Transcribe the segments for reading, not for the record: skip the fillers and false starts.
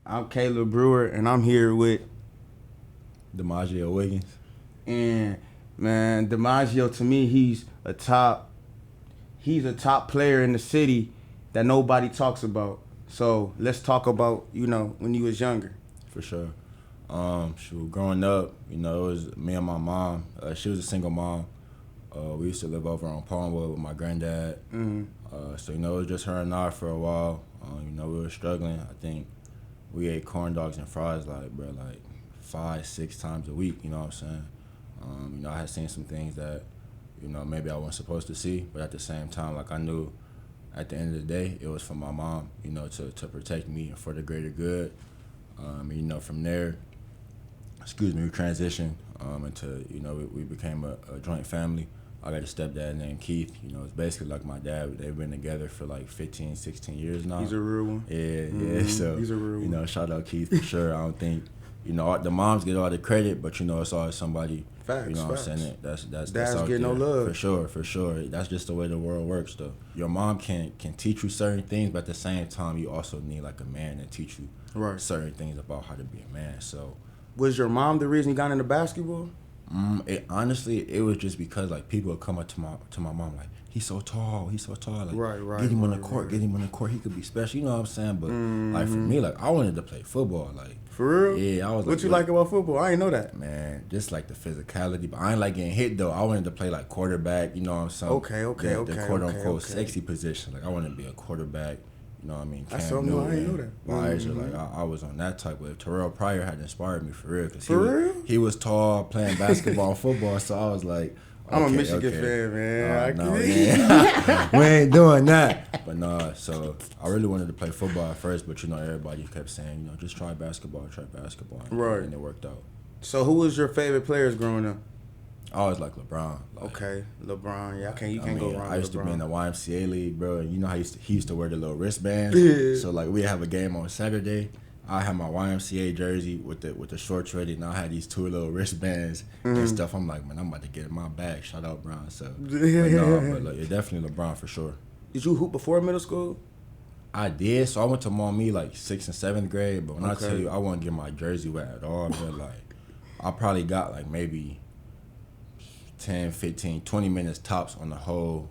I'm Caleb Brewer, and I'm here with Demajeo Wiggins. and man, Demajeo. To me, he's a top player in the city that nobody talks about. So let's talk about when you was younger. For sure. Growing up, it was me and my mom. She was a single mom. We used to live over on Palmwood with my granddad. So it was just her and I for a while. We were struggling. I think we ate corn dogs and fries like 5-6 times a week. You know what I'm saying? I had seen some things that maybe I wasn't supposed to see, but at the same time, like I knew at the end of the day, it was for my mom, to protect me and for the greater good. From there, we transitioned into, we became a joint family. I got a stepdad named Keith. It's basically like my dad. They've been together for like 15, 16 years now. He's a real one. Yeah. So, he's a real one. Shout out Keith for sure. I don't think, the moms get all the credit, but, it's always somebody, Facts, what I'm saying? That's Dads out get no there. love. For sure. That's just the way the world works, though. Your mom can teach you certain things, but at the same time, you also need like a man to teach you certain things about how to be a man. So, was your mom the reason you got into basketball? Honestly, it was just because like people would come up to my mom like, he's so tall, like right, get him on the court, he could be special, you know what I'm saying? But like for me, like I wanted to play football, like for real. Yeah, I was. What you like about football? I didn't know that. Man, just like the physicality, but I ain't like getting hit though. I wanted to play like quarterback, you know what I'm saying? Okay. The quote unquote sexy position, like I wanted to be a quarterback. You know what I mean? That's something I didn't know that. Like I was on that type of. Terrell Pryor had inspired me for real. Real? He was tall, playing basketball and football, so I was like, I'm a Michigan fan, man. Man. We ain't doing that. But nah, so I really wanted to play football at first, but everybody kept saying, just try basketball. Right. And it worked out. So who was your favorite players growing up? I always like LeBron. Okay, LeBron. Yeah, you can't go wrong. I used with LeBron. to be in the YMCA league, bro. And you know how he used to wear the little wristbands. Yeah. So like we have a game on Saturday. I had my YMCA jersey with the shorts ready, and I had these 2 little wristbands and stuff. I'm like, man, I'm about to get in my bag. Shout out, Bron. So, but definitely LeBron for sure. Did you hoop before middle school? I did. So I went to Maumee like 6th and 7th grade. But when I tell you, I wouldn't get my jersey wet at all. But like, I probably got like maybe 10, 15, 20 minutes tops on the whole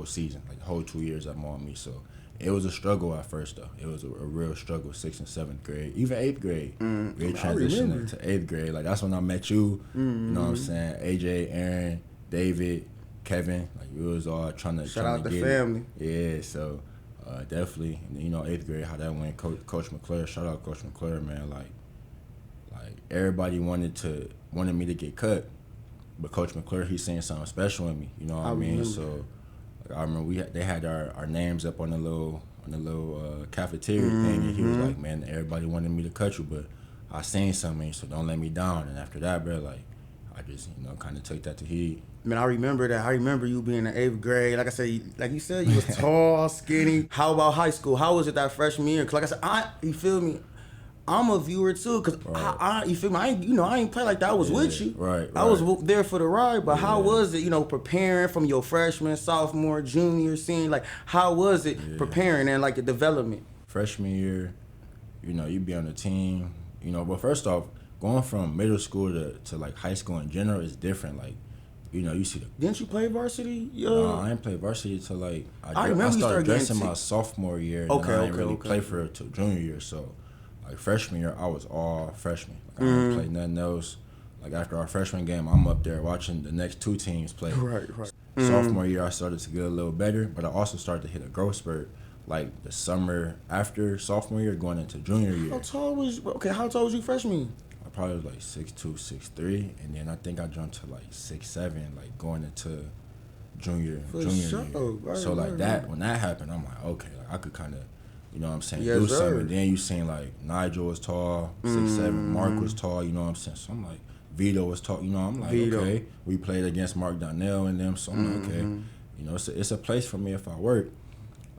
season, like the whole 2 years at Maumee. So it was a struggle at first though. It was a real struggle, 6th and 7th grade, even 8th grade. We transitioned to 8th grade. Like that's when I met you. You know what I'm saying? AJ, Aaron, David, Kevin. Like we was all trying to shout out the get family. It. Yeah, so definitely. And 8th grade, how that went. Coach McClure, shout out Coach McClure, man. Like everybody wanted me to get cut. But Coach McClure, he's saying something special in me. You know what I mean? Remember. So, like, I remember they had our names up on the little cafeteria thing, and he was like, "Man, everybody wanted me to cut you, but I seen something, so don't let me down." And after that, bro, like, I just kind of took that to heat. Man, I remember that. I remember you being in 8th grade. Like I said, like you said, you was tall, skinny. How about high school? How was it that freshman year? Cause like I said, you feel me? I'm a viewer too, cause you feel me? I ain't play like that. I was with you. Right. I was there for the ride. But how was it? Preparing from your freshman, sophomore, junior, senior. Like, how was it preparing and like the development? Freshman year, you be on the team. But first off, going from middle school to like high school in general is different. Like, you see the. Didn't you play varsity? No, I didn't play varsity till like I started dressing my sophomore year. And I didn't really play for it till junior year. So. Like freshman year, I was all freshman. Like I didn't play nothing else. Like after our freshman game, I'm up there watching the next 2 teams play. Right. Sophomore year, I started to get a little better, but I also started to hit a growth spurt. Like the summer after sophomore year, going into junior year. How tall was you freshman? I probably was like 6'2", 6'3", and then I think I jumped to like 6'7", like going into junior year. Right, so like that, when that happened, I'm like, okay, like I could kind of. You know what I'm saying? Do something. Then you seen like Nigel was tall, 6'7". Mark was tall. You know what I'm saying? So I'm like, Vito was tall. I'm like, okay. We played against Mark Donnell and them. So I'm like, okay. It's a place for me if I work.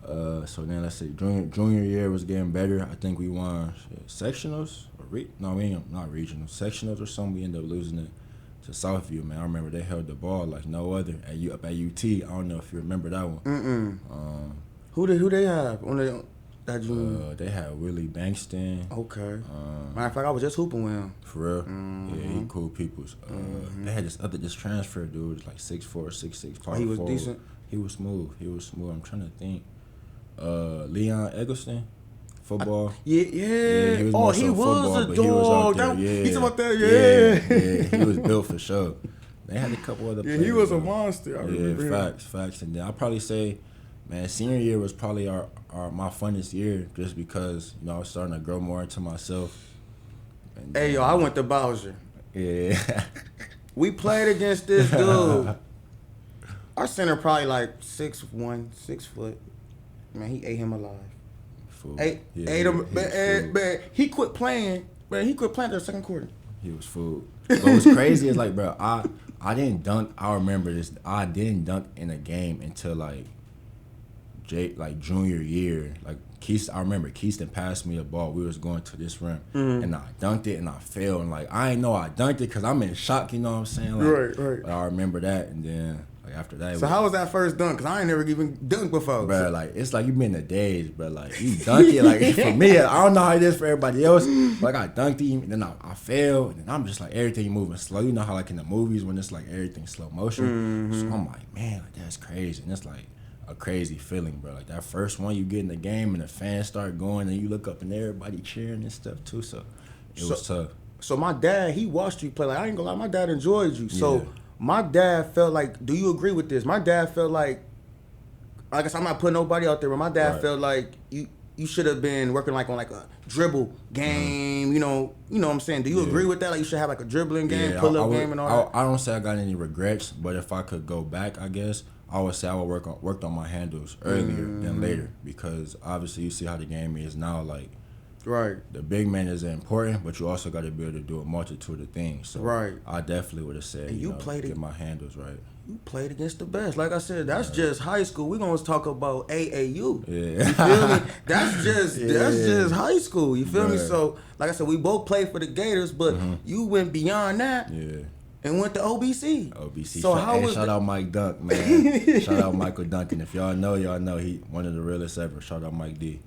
So then let's see, junior year was getting better. I think we won sectionals. We ain't not regional. Sectionals or something. We ended up losing it to Southview. Man, I remember they held the ball like no other up at UT. I don't know if you remember that one. Who they have on the That you... They had Willie Bankston. Okay. Matter of fact, I was just hooping with him. For real? Yeah, he cool peoples. They had this transfer dude, like 6'4", 6'6", power He was forward. decent? He was smooth. I'm trying to think. Leon Eggleston, football. Yeah. He was more he so was football, a but he was out dog. there. He's about that, Yeah, he was built for sure. They had a couple other players. He was a though. monster. I remember him. Facts. And then I'll probably say, man, senior year was probably my funnest year just because, I was starting to grow more into myself. And Hey, yo, I went to Bowser. Yeah. We played against this dude. Our center probably like 6'1", 6 foot. Man, he ate him alive. Fool. Ate him. Man, he quit playing. Man, he quit playing the second quarter. He was food. But what's crazy is like, bro, I didn't dunk. I remember this. I didn't dunk in a game until like junior year. Like I remember Keaston passed me the ball. We was going to this rim, and I dunked it, and I fell. And like I didn't know I dunked it because I'm in shock. You know what I'm saying? Like, Right. I remember that, and then like after that. So how was that first dunk? Because I ain't never even dunked before. Bro, like it's like you been the days, bro. Like you dunk it, like for me, I don't know how it is for everybody else. Like I dunked it, and then I fell, and then I'm just like everything moving slow. You know how like in the movies when it's like everything slow motion. So I'm like, man, like that's crazy, and it's like a crazy feeling, bro. Like that first one you get in the game, and the fans start going, and you look up and everybody cheering and stuff too. So it was tough. So my dad, he watched you play. Like I ain't gonna lie, my dad enjoyed you. So. Yeah. My dad felt like, do you agree with this? My dad felt like I guess I'm not putting nobody out there, but my dad felt like you should have been working like on like a dribble game, you know what I'm saying? Do you agree with that? Like you should have like a dribbling game, pull-up game and all that? I don't say I got any regrets, but if I could go back, I guess, I would say I would worked on my handles earlier than later because obviously you see how the game is now, like right. The big man is important, but you also got to be able to do a multitude of things. So right. I definitely would have said, get my handles right. You played against the best. Like I said, that's just high school. We're going to talk about AAU. Yeah. You feel me? That's just high school. You feel me? So, like I said, we both played for the Gators, but you went beyond that. Yeah. And went to OBC. So shout out Mike Dunk, man. Shout out Michael Duncan. If y'all know, he one of the realest ever. Shout out Mike D.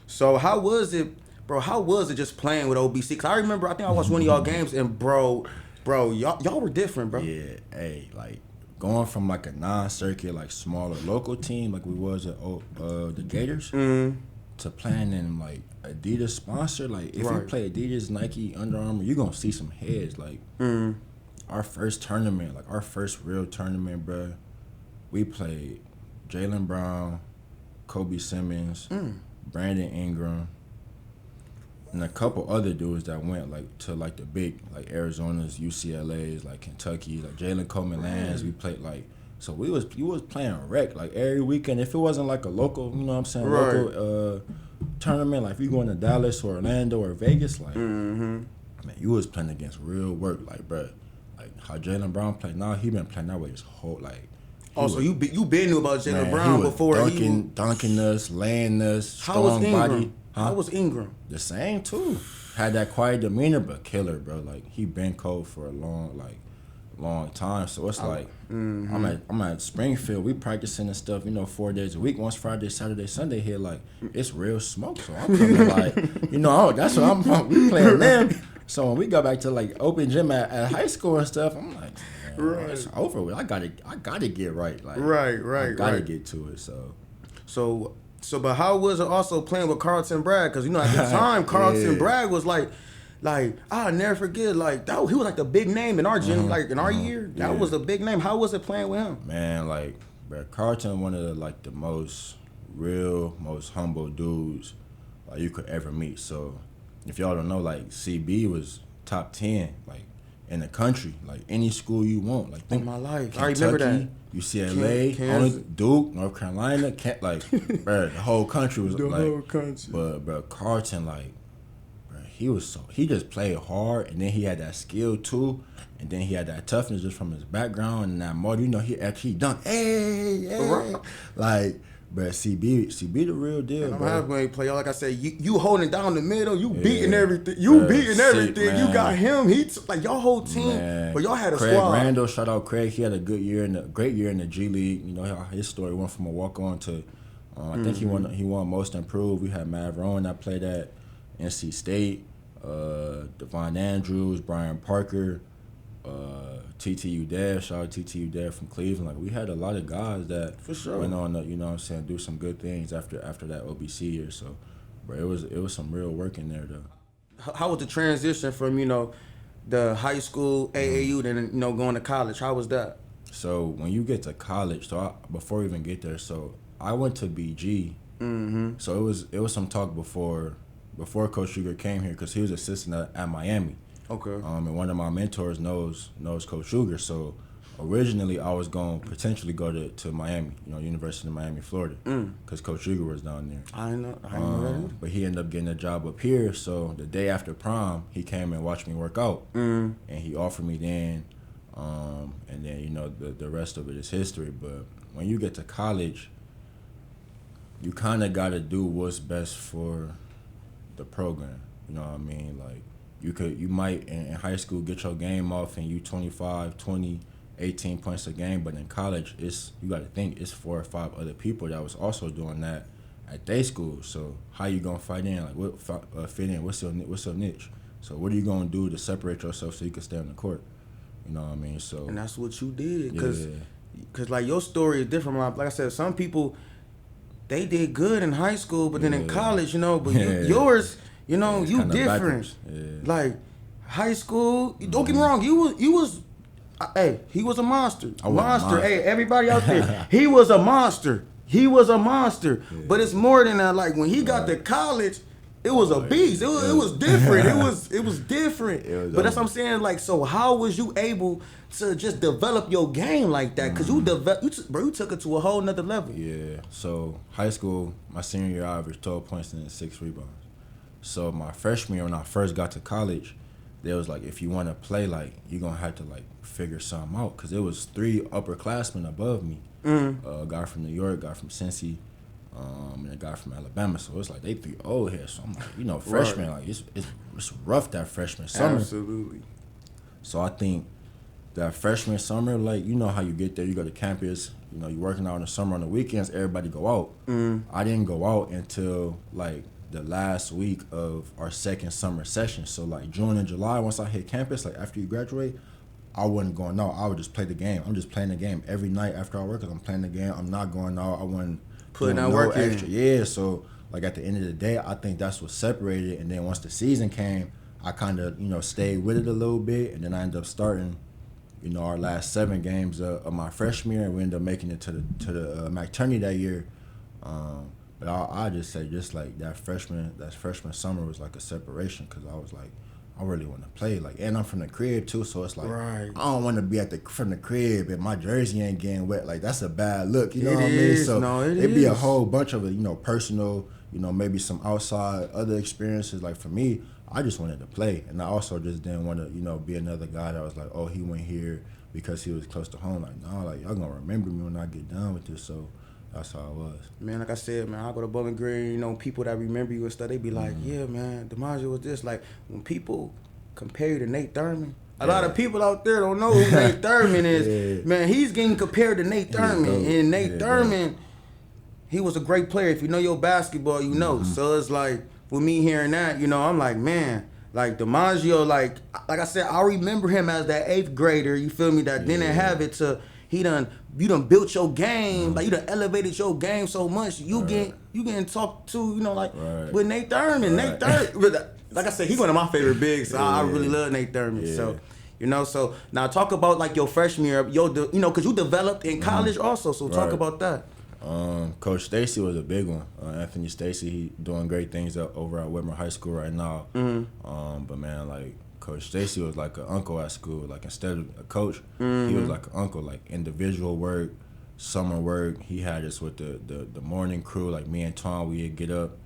So how was it, bro? How was it just playing with OBC? Cause I remember, I think I watched one of y'all games, and bro, y'all were different, bro. Yeah, hey, like going from like a non-circuit, like smaller local team, like we was at the Gators, to playing in like Adidas sponsor. Like if you play Adidas, Nike, Under Armour, you gonna see some heads. Like our first tournament, like our first real tournament, bro. We played Jaylen Brown, Kobe Simmons, Brandon Ingram, and a couple other dudes that went like to like the big like Arizona's, UCLA's, like Kentucky, like Jalen Coleman Lands. We played like so we was playing rec like every weekend. If it wasn't like a local, you know what I'm saying, local tournament, like if you going to Dallas or Orlando or Vegas, like man, you was playing against real work, like bro, like how Jaylen Brown played. Now he been playing that way his whole like. So you been knew about Jaylen Brown before dunking us, laying us, how was Ingram? Body. How was Ingram? The same too. Had that quiet demeanor, but killer, bro. Like he been cold for a long time. So it's like I'm at Springfield. We practicing and stuff, 4 days a week. Once Friday, Saturday, Sunday here, like it's real smoke. So I'm coming like, that's what I'm. We playing them. So when we go back to like open gym at high school and stuff, I'm like, man, it's over with. I gotta get right. Like I gotta get to it. So, but how was it also playing with Carlton Bragg? Because, at the time, Carlton Bragg was like, I'll never forget, like, he was like the big name in our gym, like, in our year. That was a big name. How was it playing with him? Man, like, bro, Carlton, one of the most real, most humble dudes, like, you could ever meet. So, if y'all don't know, like, CB was top 10, like, in the country. Like, any school you want. Like, think my life. Kentucky, I remember that. UCLA, Duke, North Carolina, bro, the whole country was the whole country. But bro, Carlton, like, bro, he just played hard, and then he had that skill too, and then he had that toughness just from his background and that motor. He actually dunked. Hey, like, bro, CB the real deal. I'm halfway play. Like I said, you holding down the middle, you beating everything. You beating everything. Man. You got him. Like y'all whole team, but y'all had a Craig squad. Randall, shout out Craig. He had a great year in the G League. His story went from a walk on to I think he won most improved. We had Matt Rowan that played at NC State, Devon Andrews, Brian Parker, TTU Dev. Shout out TTU Dev from Cleveland. Like, we had a lot of guys that For sure. went on to, you know what I'm saying, do some good things after that OBC year. So, bro, it was some real work in there though. How was the transition from, you know, the high school AAU then, you know, going to college? How was that? So when you get to college, before we even get there, so I went to BG. So it was some talk before Coach Sugar came here, because he was assistant at Miami. Okay. And one of my mentors knows Coach Sugar. So originally I was going to potentially go to Miami, you know, University of Miami, Florida, because Coach Sugar was down there. I didn't know that either. But he ended up getting a job up here. So the day after prom, he came and watched me work out, and he offered me then. And then, you know, the rest of it is history. But when you get to college, you kind of got to do what's best for the program. You know what I mean? Like, you might in high school get your game off and you 25, 20, 18 points a game, but in college, you got to think it's 4 or 5 other people that was also doing that at their school. So how you gonna fight in? Like, what fit in? What's your niche? So what are you gonna do to separate yourself so you can stay on the court? You know what I mean? So, and that's what you did, cause yeah. like your story is different. Like I said, some people, they did good in high school, but then in college, you know, but yours, you know, you different. Like high school, don't get me wrong, he was a monster. Monster. Hey, everybody out there, he was a monster. He was a monster. Yeah. But it's more than that. Like when he got to college, it was a beast. It was different. It was different. But that's what I'm saying. Like, so how was you able to just develop your game like that? Because you took it to a whole nother level. Yeah. So high school, my senior year, I averaged 12 points and 6 rebounds. So my freshman year, when I first got to college, they was like, if you want to play, like, you're going to have to, like, figure something out. Because there was 3 upperclassmen above me. A guy from New York, a guy from Cincy, and a guy from Alabama. So it's like they 3 old here. So I'm like, you know, freshman, like, it's rough that freshman summer. Absolutely. So I think that freshman summer, like, you know how you get there, you go to campus, you know, you're working out in the summer, on the weekends, everybody go out. I didn't go out until, like, the last week of our second summer session. So, like, June and July, once I hit campus, like, after you graduate, I wasn't going out. I would just play the game. I'm just playing the game every night after I work, because I'm playing the game. I'm not going out. I wasn't putting that no work extra. in. Yeah, so, like, at the end of the day, I think that's what separated it. And then once the season came, I kind of, you know, stayed with it a little bit, and then I ended up starting, you know, our last 7 games of my freshman year, and we ended up making it to the MAC tourney that year. But I just say, just like that freshman summer was like a separation, because I was like, I really want to play, like, and I'm from the crib too, so it's like, I don't want to be from the crib and my jersey ain't getting wet. Like, that's a bad look, you know what I mean? So it'd be a whole bunch of, you know, personal, you know, maybe some outside other experiences. Like, for me, I just wanted to play, and I also just didn't want to, you know, be another guy that was like, oh, he went here because he was close to home. Like, no, like, y'all gonna remember me when I get done with this. So that's how it was. Man, like I said, man, I go to Bowling Green, you know, people that remember you and stuff, they be like, yeah, man, Demajeo was this. Like, when people compare you to Nate Thurman, a lot of people out there don't know who Nate Thurman is. Man, he's getting compared to Nate Thurman. And Nate Thurman, he was a great player. If you know your basketball, you know. So it's like, with me hearing that, you know, I'm like, man, like Demajeo, like I said, I remember him as that 8th grader, you feel me, that didn't have it to, you done built your game, like you done elevated your game so much, you getting talked to, you know, like with Nate Thurman. Nate Thurman, like I said, he's one of my favorite bigs, so I really love Nate Thurman. So, you know, so now talk about like your freshman year, you know, because you developed in college also, so talk about that. Coach Stacy was a big one. Anthony Stacy, he doing great things over at Whitmer High School right now. But man, like, Coach Stacy was like an uncle at school. Like, instead of a coach, he was like an uncle. Like, individual work, summer work. He had us with the morning crew. Like, me and Tom, we'd get up,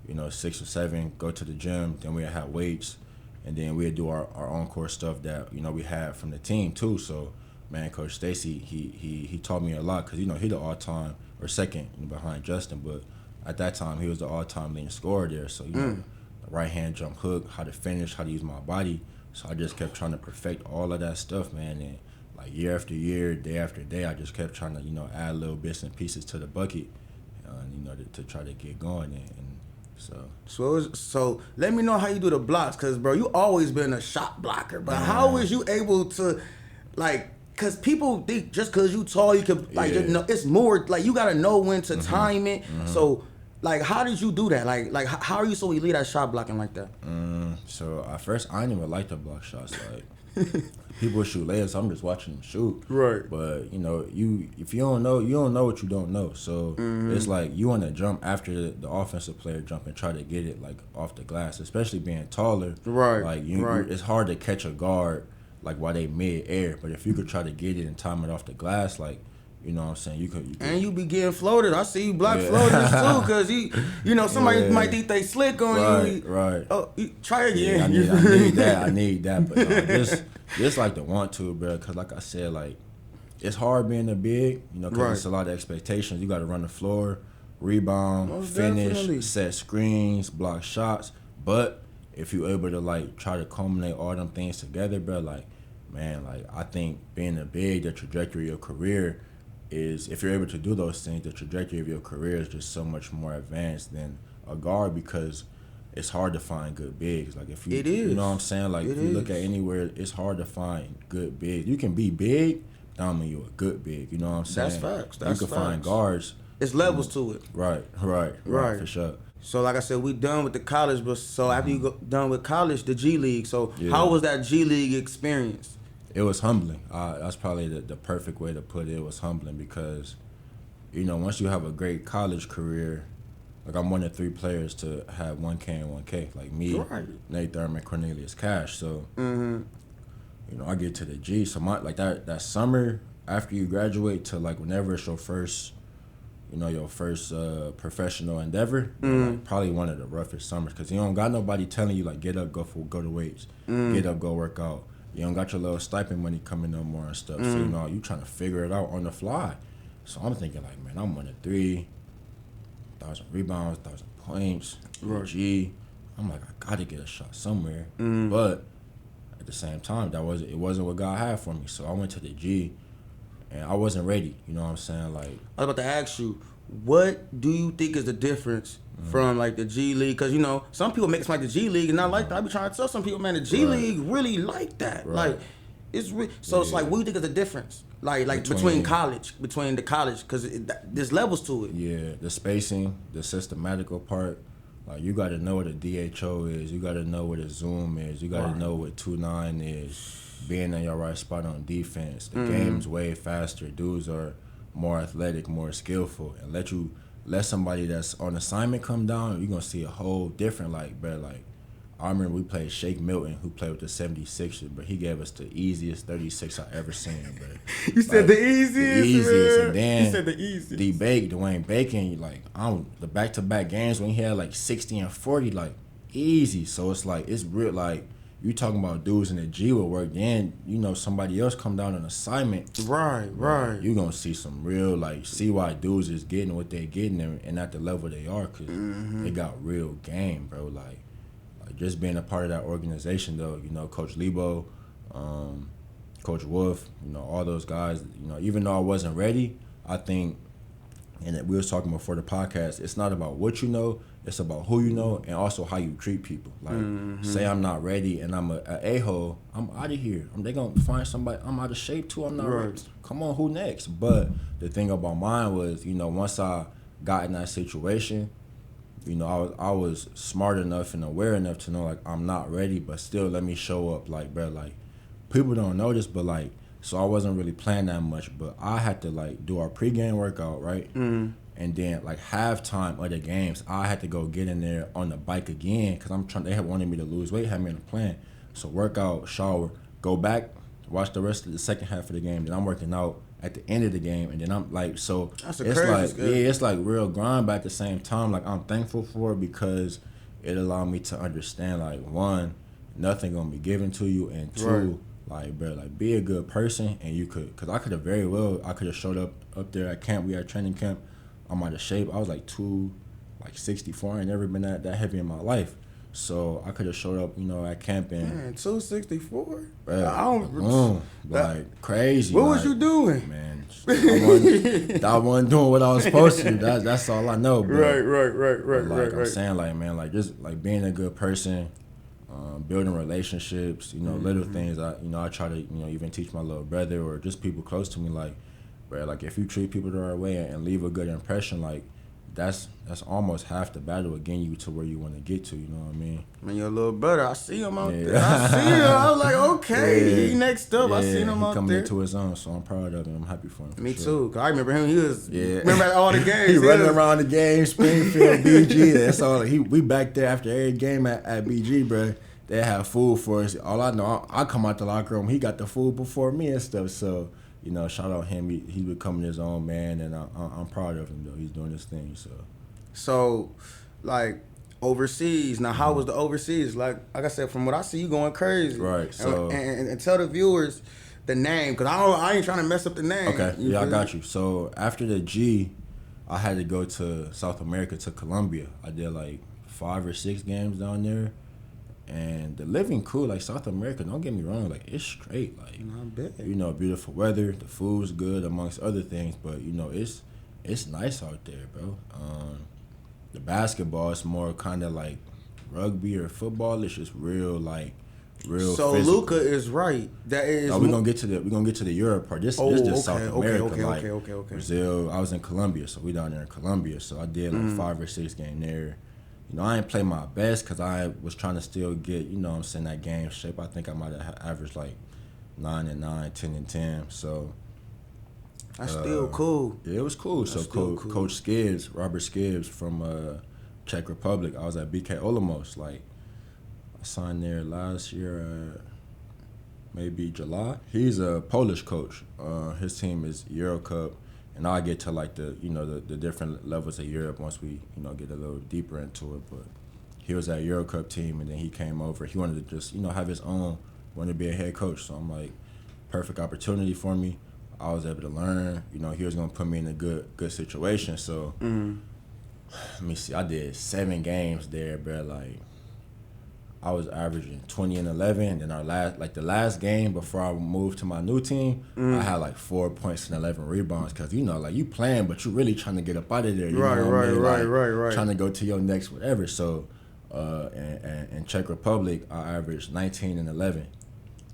you know, 6 or 7, go to the gym. Then we'd have weights, and then we'd do our on-court stuff that, you know, we had from the team too. So, man, Coach Stacy, he taught me a lot, because, you know, he the all-time, or second behind Justin, but at that time he was the all-time leading scorer there. So, you know, the right-hand jump hook, how to finish, how to use my body. So I just kept trying to perfect all of that stuff, man. And like year after year, day after day, I just kept trying to, you know, add little bits and pieces to the bucket. to try to get going. And so let me know how you do the blocks, cause bro, you always been a shot blocker. But how is you able to, like, cause people think just cause you tall you can like just know, it's more like you gotta know when to time it. So like, how did you do that? Like how are you so elite at shot blocking like that? So at first I didn't even like to block shots. Like people shoot layups, I'm just watching them shoot. Right. But if you don't know, you don't know what you don't know. So it's like you want to jump after the offensive player jump and try to get it like off the glass, especially being taller. Right. Like it's hard to catch a guard like while they mid air. But if you could try to get it and time it off the glass, like. You know what I'm saying? You could. And you be getting floated. I see you block floaters too, cause somebody might think they slick on you. Right. Oh, try again. Yeah, I need that. But this like the want to, bro. Cause like I said, like it's hard being a big. Cause it's a lot of expectations. You got to run the floor, rebound, Most finish, definitely. set screens, block shots. But if you able to like try to culminate all them things together, bro, like man, like I think being a big, the trajectory of your career. Is if you're able to do those things, the trajectory of your career is just so much more advanced than a guard because it's hard to find good bigs. Like if you, It is. You know what I'm saying? Like if you look at anywhere, it's hard to find good bigs. You can be big, but I don't mean you're a good big. You know what I'm saying? That's facts. You can find guards. It's levels to it. Right, for sure. So like I said, we done with the college, but so after you go done with college, the G League. So how was that G League experience? It was humbling. That's probably the perfect way to put it. It was humbling because, once you have a great college career, like I'm one of 3 players to have 1K and 1K, like me, Nate Thurman, Cornelius Cash. So, I get to the G. So that summer after you graduate to like whenever it's your first, your first professional endeavor, like, probably one of the roughest summers because you don't got nobody telling you like get up, go to weights, get up, go work out. You don't got your little stipend money coming no more and stuff. So, you trying to figure it out on the fly. So I'm thinking like, man, I'm 1 of 3, 1,000 rebounds, 1,000 points, G. I'm like, I gotta get a shot somewhere. But at the same time, it wasn't what God had for me. So I went to the G and I wasn't ready. You know what I'm saying? Like I was about to ask you, what do you think is the difference from like the G League? Because some people make it like the G League and not like that. I be trying to tell some people, man, the G League really like that. Like it's it's like, what do you think is the difference? Like between the college, because there's levels to it. Yeah, the spacing, the systematical part. Like you got to know what a DHO is. You got to know what a zoom is. You got to know what 2-9 is. Being in your right spot on defense. The game's way faster. Dudes are more athletic, more skillful, and let somebody that's on assignment come down, you're gonna see a whole different I remember we played Shake Milton, who played with the 76ers, but he gave us the easiest 36 I ever seen, bro. You said the easiest, the easiest, man. And then you said the easiest. Dwayne Bacon, the back-to-back games when he had like 60 and 40, like easy. So it's like it's real, like you talking about dudes in the G will work, then somebody else come down on assignment. Right. You gonna see some real see why dudes is getting what they getting and at the level they are, cause they got real game, bro. Like just being a part of that organization though, Coach Lebo, Coach Wolf, all those guys, even though I wasn't ready, I think, and we was talking before the podcast, it's not about what you know, it's about who you know and also how you treat people. Like, say I'm not ready and I'm a a-hole, I'm out of here. They going to find somebody, I'm out of shape too, I'm not ready. Come on, who next? But the thing about mine was, once I got in that situation, I was smart enough and aware enough to know, like, I'm not ready, but still let me show up. Like, bro, like, people don't know this, but, like, so I wasn't really playing that much, but I had to, like, do our pregame workout, right? And then, like, halftime of the games, I had to go get in there on the bike again because they had wanted me to lose weight, had me in a plan. So workout, shower, go back, watch the rest of the second half of the game. Then I'm working out at the end of the game, and then I'm like, so it's like, it's like real grind, but at the same time, like, I'm thankful for it because it allowed me to understand, like, one, nothing gonna be given to you, and two, like, bro, like, be a good person, and you could, because I could have showed up there at camp. We had training camp. I'm out of shape. I was like 264. I ain't never been that heavy in my life. So I could have showed up, at camp and Man, 264. like crazy. What like, was you doing? Man, I wasn't doing what I was supposed to. That's all I know. But, Right. I'm saying, like, man, like just like being a good person, building relationships, little things. I try to, even teach my little brother or just people close to me, like, bro, like if you treat people the right way and leave a good impression, like that's almost half the battle of getting you to where you want to get to. You know what I mean? Man, your little brother, I see him out there. I see him. I was like, okay, he next up. I seen him out there. He coming into his own, so I'm proud of him. I'm happy for him. Me too. Cause I remember him. He was remember at all the games. he running around the game, Springfield, BG. That's all. We back there after every game at BG, bro. They have food for us. All I know, I come out the locker room. He got the food before me and stuff. So. Shout out him. He's becoming his own man, and I'm proud of him, though. He's doing his thing, So, like, overseas. Now, how was the overseas? Like I said, from what I see, you going crazy. Right. So and tell the viewers the name, because I ain't trying to mess up the name. Okay. I got you. So, after the G, I had to go to South America, to Colombia. I did, like, 5 or 6 games down there. And the living cool, like South America, don't get me wrong, like it's straight, like beautiful weather, the food's good amongst other things, but it's nice out there, bro. The basketball is more kind of like rugby or football. It's just real So physical. Luca is right. That is. No, we're gonna get to the Europe part. This is just South America. Okay. Brazil. I was in Colombia, so we down there in Colombia. So I did like 5 or 6 games there. I ain't play my best because I was trying to still get, that game shape. I think I might have averaged like 9-9, 10-10. So that's still cool. Yeah, it was cool. That's cool. Coach Robert Skibbs from Czech Republic. I was at BK Olomouc. Like I signed there last year, maybe July. He's a Polish coach. His team is Euro Cup. And I'll get to like the different levels of Europe once we get a little deeper into it. But he was at Euro Cup team, and then he came over. He wanted to just have his own, wanted to be a head coach. So I'm like, perfect opportunity for me. I was able to learn. He was gonna put me in a good situation. So let me see. I did 7 games there, bro. Like I was averaging 20 and 11. And the last game before I moved to my new team, I had like 4 points and 11 rebounds. Cause you playing, but you really trying to get up out of there. Right. Trying to go to your next whatever. So, in Czech Republic, I averaged 19 and 11.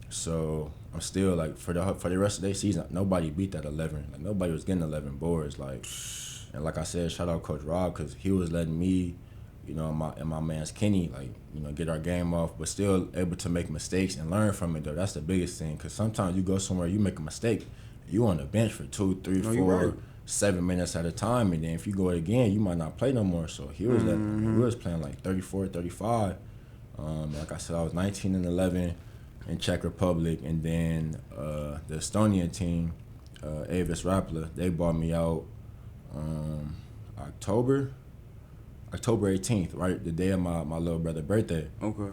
So I'm still like for the rest of their season, nobody beat that 11. Like nobody was getting 11 boards. Like, and like I said, shout out Coach Rob, cause he was letting me. And my man's Kenny, get our game off, but still able to make mistakes and learn from it, though. That's the biggest thing, because sometimes you go somewhere, you make a mistake, you on the bench for 2, 3, 4, 7 minutes at a time, and then if you go again, you might not play no more. So he was we was playing like 34, 35. Like I said, I was 19 and 11 in Czech Republic, and then the Estonian team, Avis Rapla, they bought me out October 18th, right? The day of my little brother's birthday. Okay.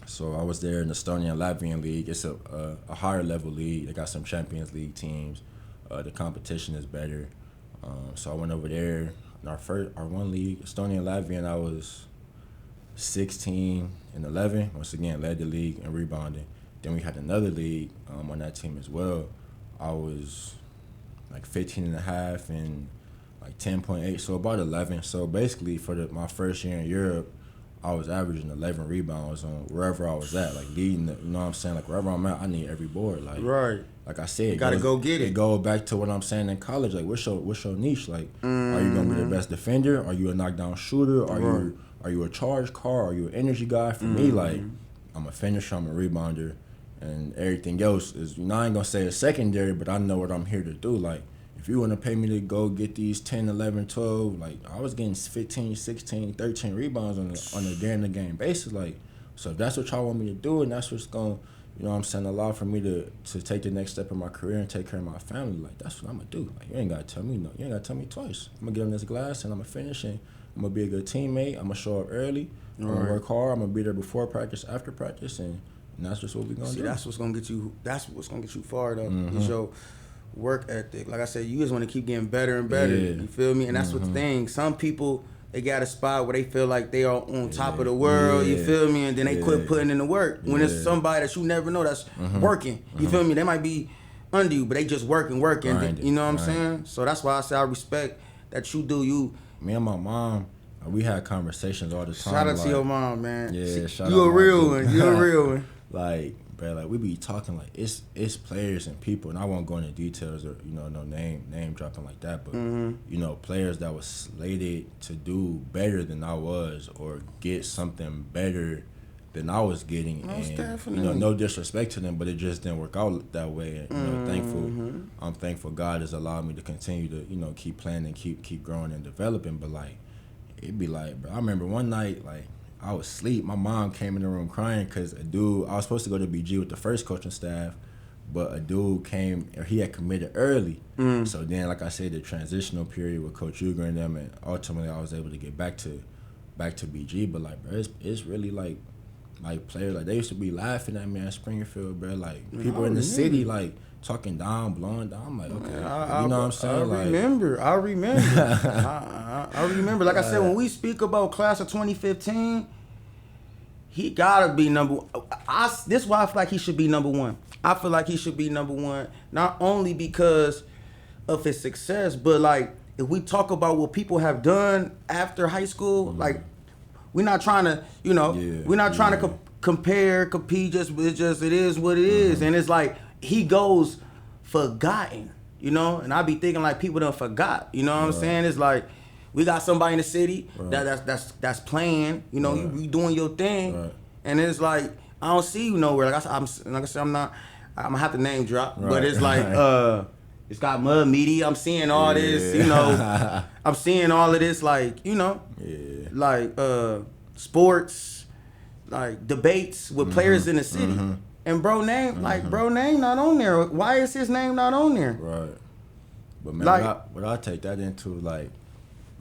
So I was there in the Estonian Latvian league. It's a higher level league. They got some Champions League teams. The competition is better. So I went over there. In our one league, Estonian Latvian, I was 16 and 11. Once again, led the league in rebounding. Then we had another league on that team as well. I was like 15 and a half and like 10.8, so about 11. So basically, for my first year in Europe, I was averaging 11 rebounds on wherever I was at, like leading. You know what I'm saying? Like wherever I'm at, I need every board. Like right. Like I said, you gotta go get it. It goes back to what I'm saying in college. Like what's your niche? Like are you gonna be the best defender? Are you a knockdown shooter? Are you a charge car? Are you an energy guy? For me, like I'm a finisher. I'm a rebounder, and everything else is. I ain't gonna say it's secondary, but I know what I'm here to do. Like. If you want to pay me to go get these 10, 11, 12, like I was getting 15, 16, 13 rebounds on a game basis. Like, so if that's what y'all want me to do and that's what's going to, allow for me to take the next step in my career and take care of my family, like that's what I'm going to do. Like, you ain't got to tell me no. You ain't got to tell me twice. I'm going to get on this glass and I'm going to finish and I'm going to be a good teammate. I'm going to show up early. I'm going to work hard. I'm going to be there before practice, after practice, and that's just what we're going to do. That's what's going to get you far, though. Is your work ethic. Like I said, you just want to keep getting better and better. Yeah. You feel me? And that's what the thing. Some people they got a spot where they feel like they are on top of the world, you feel me? And then they quit putting in the work. When it's somebody that you never know that's working, you feel me? They might be under you, but they just working. Grinding, You know what I'm saying? So that's why I say I respect that you do you. Me and my mom, we had conversations all the time. Shout out to your mom, man. Yeah, shout out. You a real one. You a real one. Like, bro, like we be talking like it's players and people, and I won't go into details or no name dropping like that, but players that was slated to do better than I was or get something better than I was getting. Most and definitely. No disrespect to them, but it just didn't work out that way. And I'm thankful God has allowed me to continue to keep playing and keep growing and developing. But like it'd be like, bro, I remember one night like I was asleep. My mom came in the room crying because a dude, I was supposed to go to BG with the first coaching staff, but a dude came, or he had committed early. So then, like I said, the transitional period with Coach Uger and them, and ultimately I was able to get back to BG. But like, bro, it's really like players, like they used to be laughing at me at Springfield, bro. Like people in the city, like talking down, blowing down. I'm like, okay, you know what I'm saying? I remember. I remember. Like I said, when we speak about class of 2015, he gotta be number one. This is why I feel like he should be number one. I feel like he should be number one, not only because of his success, but like if we talk about what people have done after high school, like we're not trying to, we're not trying to compare, compete. It is what it is, and it's like he goes forgotten, and I be thinking like people done forgot, you know what I'm saying? It's like we got somebody in the city that's playing, you doing your thing, and it's like I don't see you nowhere. Like I said, I'm gonna have to name drop, but it's like it's got Mud Media. I'm seeing all this, I'm seeing all of this, like like sports, like debates with players in the city. And bro name not on there. Why is his name not on there? Right. But man, like, what I take that into, like,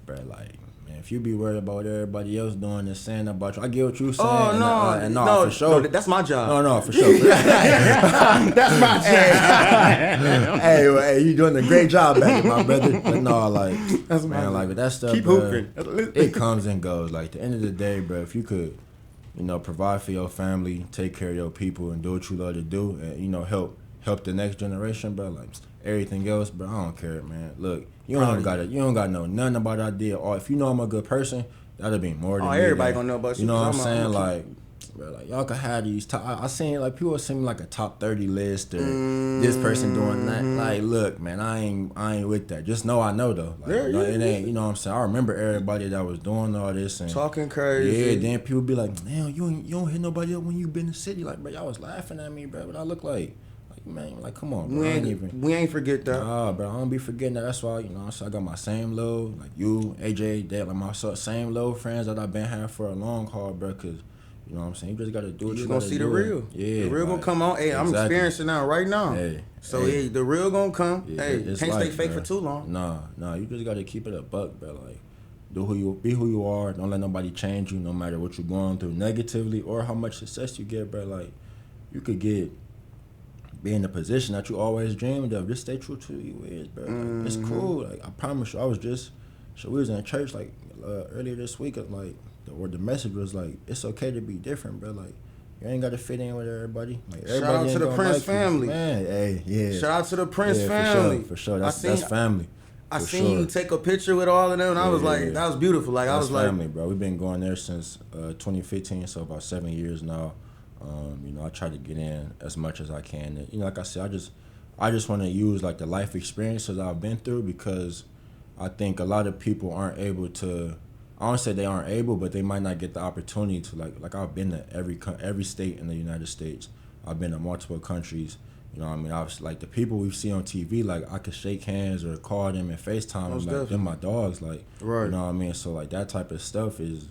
bro, like, man, if you be worried about what everybody else doing and saying about you, I get what you saying. Oh no, for sure. No, that's my job. No, for sure. That's my job. Hey, you doing a great job back there, my brother. But no, like, that's man, like that stuff. Keep bro, hooping. It comes and goes. Like, at the end of the day, bro, if you could, provide for your family, take care of your people, and do what you love to do, and help the next generation, bro. Like everything else, bro, I don't care, man. Look, you don't got to know nothing about that deal. Or if you know I'm a good person, that'll be more than me. Everybody gonna know about you. You know what I'm saying? Like, bro, like y'all could have these top. I seen like people send me like a top 30 list or this person doing that. Like, look, man, I ain't with that. Just know I know though. Like, it ain't. You know what I'm saying? I remember everybody that was doing all this and talking crazy. Yeah, then people be like, damn, you don't hit nobody up when you been in the city. Like, bro, y'all was laughing at me, bro. What I look like? Man, like, come on, bro. We ain't forget that. Nah, bro, I don't be forgetting that. That's why, so I got my same little, like you, AJ, Dad, like my same little friends that I've been having for a long haul, bro, because, you know what I'm saying, you just got to do what you gonna see the real. Yeah. The real gonna come on. Hey, exactly. I'm experiencing now right now. Hey. So, the real gonna come. Yeah, hey, can't stay fake for too long. Nah, you just got to keep it a buck, bro. Like, be who you are. Don't let nobody change you no matter what you're going through negatively or how much success you get, bro. Like, you could be in the position that you always dreamed of. Just stay true to who you is, bro. Like, it's cool. Like, I promise you, we was in church like earlier this week. Like, the message was like, it's okay to be different, bro. Like, you ain't got to fit in with everybody. Like, everybody shout out to the Prince family, man. Hey, yeah. Shout out to the Prince family. For sure. That's family. I seen you take a picture with all of them, and I was like, that was beautiful. Like, I was like, family, bro. We've been going there since 2015, so about 7 years now. I try to get in as much as I can. And, like I said, I just want to use like the life experiences I've been through, because I think a lot of people aren't able to. I don't say they aren't able, but they might not get the opportunity to like I've been to every state in the United States. I've been to multiple countries. You know what I mean? I was like the people we see on TV, like I could shake hands or call them and FaceTime them, like they're my dogs, like right. You know what I mean? So like that type of stuff is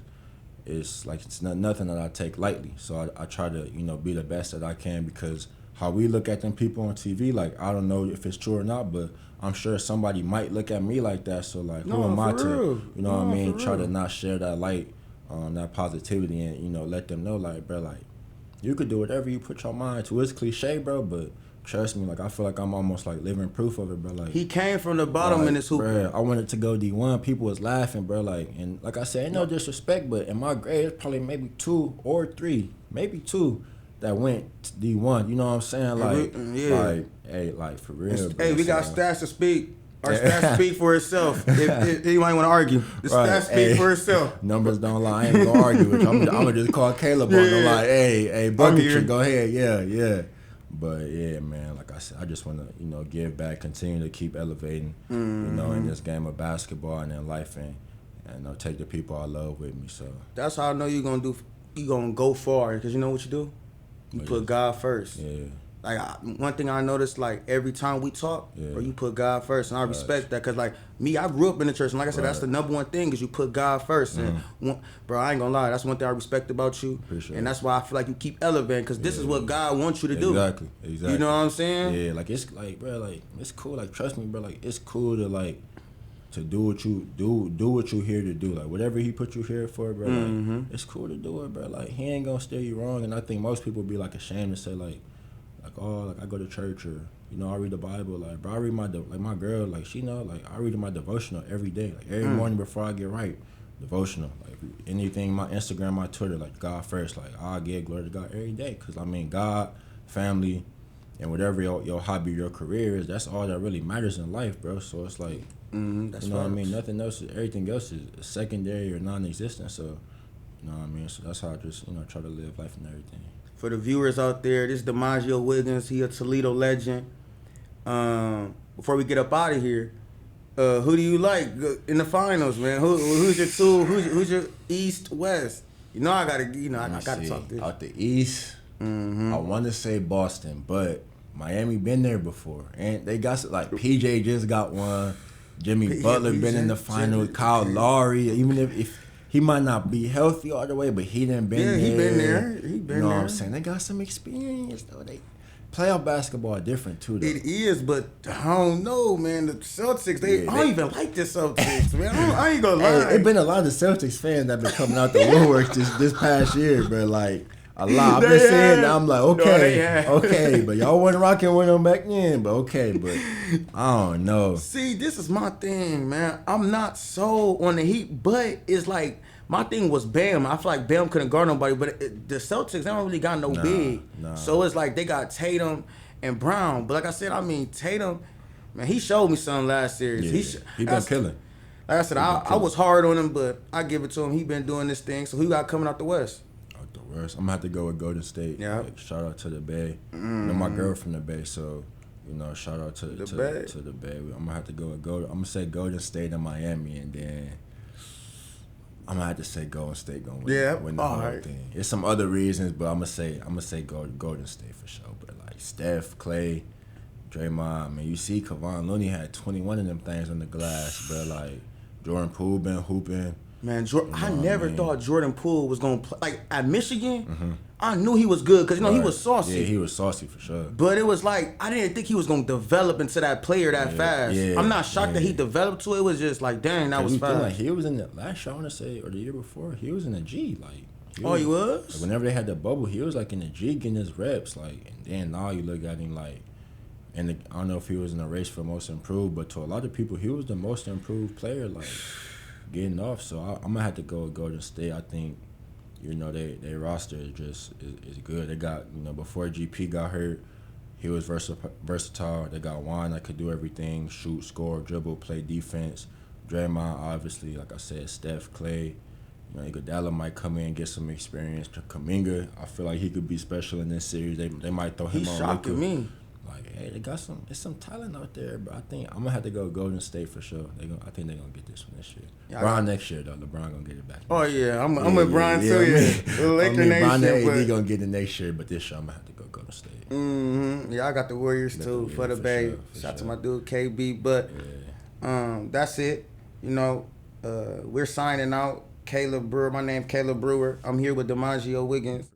like it's nothing that I take lightly. So I try to be the best that I can, because how we look at them people on TV, like I don't know if it's true or not, but I'm sure somebody might look at me like that. So like, who am I to what I mean? Try to not share that light, that positivity, and let them know like, bro, like you could do whatever you put your mind to. It's cliche, bro, but trust me, like I feel like I'm almost like living proof of it, bro. Like he came from the bottom like, in this hoop. Bro, I wanted to go D1. People was laughing, bro. Like, and like I said, ain't no disrespect, but in my grade, it's probably maybe 2 or 3, maybe 2 that went to D1. You know what I'm saying? Like, hey, like for real. Bro, hey, we got stats to speak. Our stats speak for itself. If you might want to argue, the stats speak for itself. Numbers don't lie. I ain't gonna argue with you. I'm gonna just call Caleb on them. Like, hey, bucket, go ahead, yeah. But yeah, man, like I said, I just want to, give back, continue to keep elevating, in this game of basketball and in life, and take the people I love with me. So that's how I know you're gonna do. You gonna go far, because you know what you do. You put God first. Yeah. Like one thing I noticed, like every time we talk, bro, you put God first, and I respect that. Cause like me, I grew up in the church, and like I said, that's the number one thing is you put God first. And bro, I ain't gonna lie, that's one thing I respect about you, and that's why I feel like you keep elevating, cause this is what God wants you to do. Exactly. You know what I'm saying? Yeah, like it's like, bro, like it's cool. Like trust me, bro, like it's cool to like to do what you do what you here to do. Like whatever he put you here for, bro. Like, it's cool to do it, bro. Like he ain't gonna steer you wrong, and I think most people be like ashamed to say like, oh, like I go to church or I read the Bible. Like, bro, I read my girl, like she know, like I read my devotional every day, like every morning before I get right, devotional. Like anything, my Instagram, my Twitter, like God first. Like I give glory to God every day, cause I mean God, family, and whatever your hobby, your career is, that's all that really matters in life, bro. So it's like, that's what I mean. Nothing else, everything else is secondary or non-existent. So, you know what I mean. So that's how I just try to live life and everything. For the viewers out there, this is Demajeo Wiggins. He a Toledo legend. Before we get up out of here, who do you like in the finals, man? Who's your two? Who's your East, West? I gotta talk this. Out the East, I want to say Boston, but Miami been there before, and they got like PJ just got one. Jimmy Butler been in the finals. Kyle Lowry, even if he might not be healthy all the way, but he done been there. Yeah, he been there. He been there. You know what I'm saying? They got some experience, though. Playoff basketball are different, too, though. It is, but I don't know, man. The Celtics, I don't even like the Celtics, man. I ain't gonna lie. It been a lot of Celtics fans that been coming out the woodworks this past year, but like, a lot. I've been saying that. I'm like, okay, but y'all wasn't rocking with them back then, but okay, but I don't know. See, this is my thing, man. I'm not so on the Heat, but it's like, my thing was Bam. I feel like Bam couldn't guard nobody, but the Celtics, they don't really got no big. So it's like they got Tatum and Brown. But like I said, I mean, Tatum, man, he showed me something last series. Yeah, he been killing. Like I said, I was hard on him, but I give it to him. He been doing this thing. So who got coming out the West? Out the West. I'm going to have to go with Golden State. Yeah. Like, shout out to the Bay. My girl from the Bay, so... shout out to the Bay. I'm gonna have to go with I'm gonna say Golden State and Miami, and then I'm gonna have to say Golden State gonna win the whole thing. There's some other reasons, but I'm gonna say Golden State for sure. But like Steph, Clay, Draymond, man, you see Kevon Looney had 21 of them things on the glass, but like Jordan Poole been hooping. Man, I never thought Jordan Poole was gonna play. Like at Michigan, I knew he was good because he was saucy. Yeah, he was saucy for sure. But it was like I didn't think he was gonna develop into that player that fast. Yeah, I'm not shocked that he developed to it. It was just like, dang, that was fast. Like he was in the last year, I want to say, or the year before, he was in the G. Like, he was. Like, whenever they had the bubble, he was like in the G getting his reps. Like, and then now you look at him like, and I don't know if he was in a race for most improved, but to a lot of people, he was the most improved player. Like. Getting off, so I'm gonna have to go with Golden State. I think, their roster is good. They got, before GP got hurt, he was versatile. They got Juan that could do everything: shoot, score, dribble, play defense. Draymond, obviously, like I said, Steph, Clay. Iguodala might come in and get some experience. Kuminga, I feel like he could be special in this series. They might throw him on. He's shocking me. Like, hey, they got some talent out there, but I think I'm gonna have to go Golden State for sure. I think they're gonna get this one this year. Yeah, LeBron next year though. LeBron gonna get it back. Oh yeah, I'm with Brian too. Yeah, Laker Nation. LeBron AD gonna get it next year, but this year I'm gonna have to go Golden State. Yeah, I got the Warriors too for the Bay. Shout out to my dude KB. But that's it. We're signing out. Caleb Brewer. My name's Caleb Brewer. I'm here with Demajeo Wiggins.